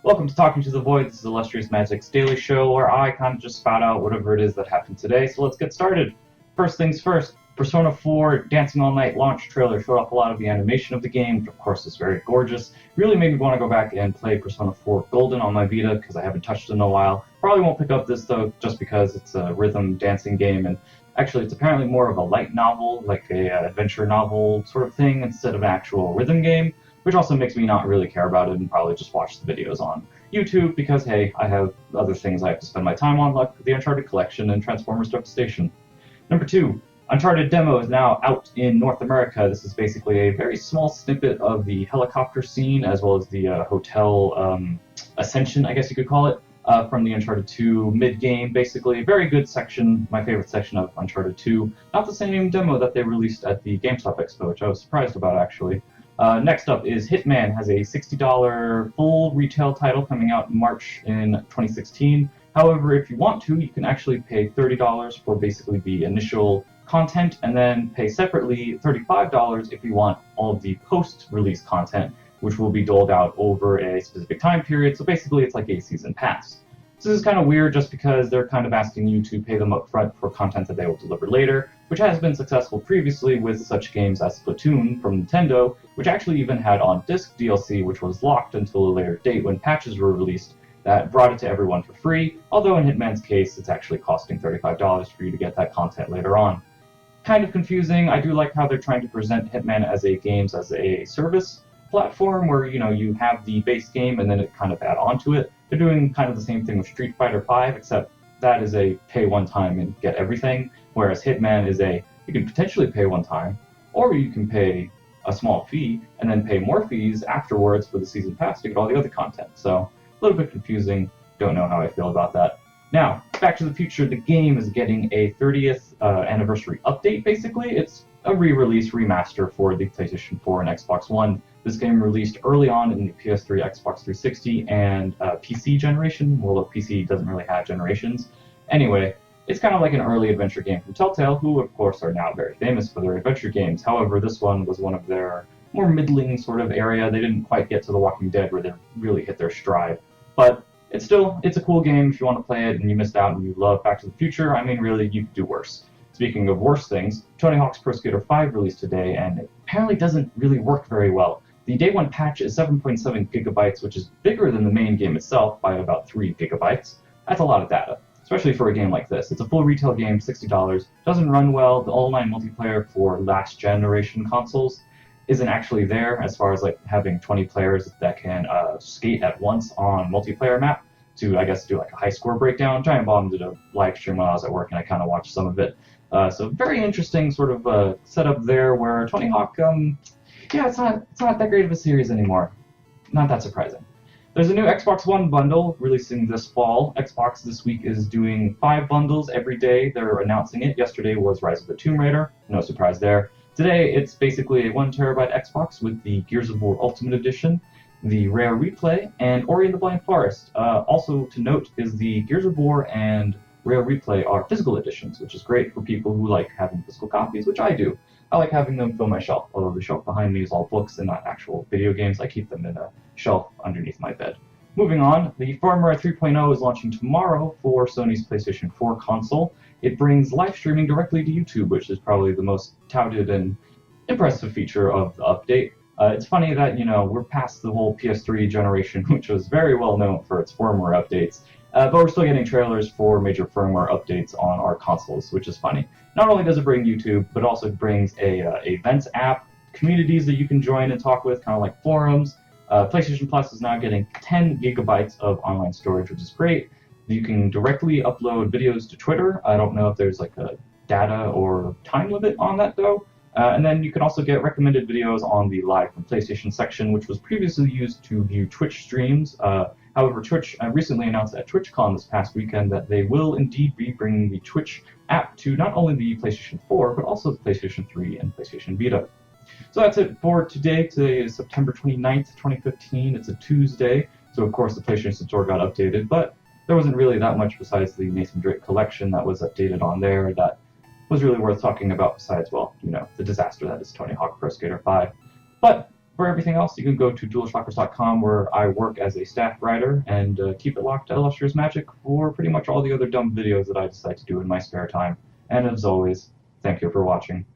Welcome to Talking to the Void. This is Illustrious Magic's daily show where I kind of just spout out whatever it is that happened today. So let's get started. First things first, Persona 4 Dancing All Night launch trailer showed off a lot of the animation of the game, which of course is very gorgeous. Really made me want to go back and play Persona 4 Golden on my Vita because I haven't touched it in a while. Probably won't pick up this though just because it's a rhythm dancing game, and actually it's apparently more of a light novel, like a adventure novel sort of thing instead of an actual rhythm game, which also makes me not really care about it and probably just watch the videos on YouTube because, hey, I have other things I have to spend my time on, like the Uncharted Collection and Transformers Devastation. Number 2, Uncharted demo is now out in North America. This is basically a very small snippet of the helicopter scene as well as the hotel ascension, I guess you could call it, from the Uncharted 2 mid-game, basically. Very good section, my favorite section of Uncharted 2. Not the same demo that they released at the GameStop Expo, which I was surprised about, actually. Next up is Hitman has a $60 full retail title coming out in March in 2016. However, if you want to, you can actually pay $30 for basically the initial content and then pay separately $35 if you want all of the post-release content, which will be doled out over a specific time period. So basically it's like a season pass. So this is kind of weird just because they're kind of asking you to pay them up front for content that they will deliver later, which has been successful previously with such games as Splatoon from Nintendo, which actually even had on-disc DLC, which was locked until a later date when patches were released that brought it to everyone for free, although in Hitman's case, it's actually costing $35 for you to get that content later on. Kind of confusing. I do like how they're trying to present Hitman as a games as a service platform where, you have the base game and then it kind of add on to it. They're doing kind of the same thing with Street Fighter V, except that is a pay one time and get everything, whereas Hitman is you can potentially pay one time, or you can pay a small fee and then pay more fees afterwards for the season pass to get all the other content. So a little bit confusing, don't know how I feel about that. Now, Back to the Future, the game is getting a 30th anniversary update, basically. It's a re-release, remaster for the PlayStation 4 and Xbox One. This game released early on in the PS3, Xbox 360, and PC generation, although PC doesn't really have generations. Anyway, it's kind of like an early adventure game from Telltale, who of course are now very famous for their adventure games. However, this one was one of their more middling sort of area. They didn't quite get to The Walking Dead where they really hit their stride. But it's a cool game if you want to play it and you missed out and you love Back to the Future. I mean, really, you could do worse. Speaking of worse things, Tony Hawk's Pro Skater 5 released today, and it apparently doesn't really work very well. The day one patch is 7.7 gigabytes, which is bigger than the main game itself by about 3 gigabytes. That's a lot of data, especially for a game like this. It's a full retail game, $60. Doesn't run well. The online multiplayer for last generation consoles isn't actually there as far as like having 20 players that can skate at once on multiplayer map to, I guess, do like a high score breakdown. Giant Bomb did a live stream when I was at work and I kind of watched some of it. So very interesting sort of setup there where Tony Hawk, it's not that great of a series anymore. Not that surprising. There's a new Xbox One bundle releasing this fall. Xbox this week is doing 5 bundles every day. They're announcing it. Yesterday was Rise of the Tomb Raider. No surprise there. Today, it's basically a 1 terabyte Xbox with the Gears of War Ultimate Edition, the Rare Replay, and Ori and the Blind Forest. Also to note is the Gears of War and Rare Replay are physical editions, which is great for people who like having physical copies, which I do. I like having them fill my shelf, although the shelf behind me is all books and not actual video games. I keep them in a shelf underneath my bed. Moving on, the Firmware 3.0 is launching tomorrow for Sony's PlayStation 4 console. It brings live streaming directly to YouTube, which is probably the most touted and impressive feature of the update. It's funny that, we're past the whole PS3 generation, which was very well known for its firmware updates, but we're still getting trailers for major firmware updates on our consoles, which is funny. Not only does it bring YouTube, but also brings a events app, communities that you can join and talk with, kind of like forums. PlayStation Plus is now getting 10 gigabytes of online storage, which is great. You can directly upload videos to Twitter. I don't know if there's like a data or time limit on that, though. And then you can also get recommended videos on the Live from PlayStation section, which was previously used to view Twitch streams. However, Twitch recently announced at TwitchCon this past weekend that they will indeed be bringing the Twitch app to not only the PlayStation 4, but also the PlayStation 3 and PlayStation Vita. So that's it for today. Today is September 29th, 2015. It's a Tuesday, so of course the PlayStation Store got updated, but there wasn't really that much besides the Nathan Drake Collection that was updated on there that was really worth talking about besides, well, the disaster that is Tony Hawk Pro Skater 5. But For everything else, you can go to dualshockers.com, where I work as a staff writer, and keep it locked to Illustrious Magic for pretty much all the other dumb videos that I decide to do in my spare time. And as always, thank you for watching.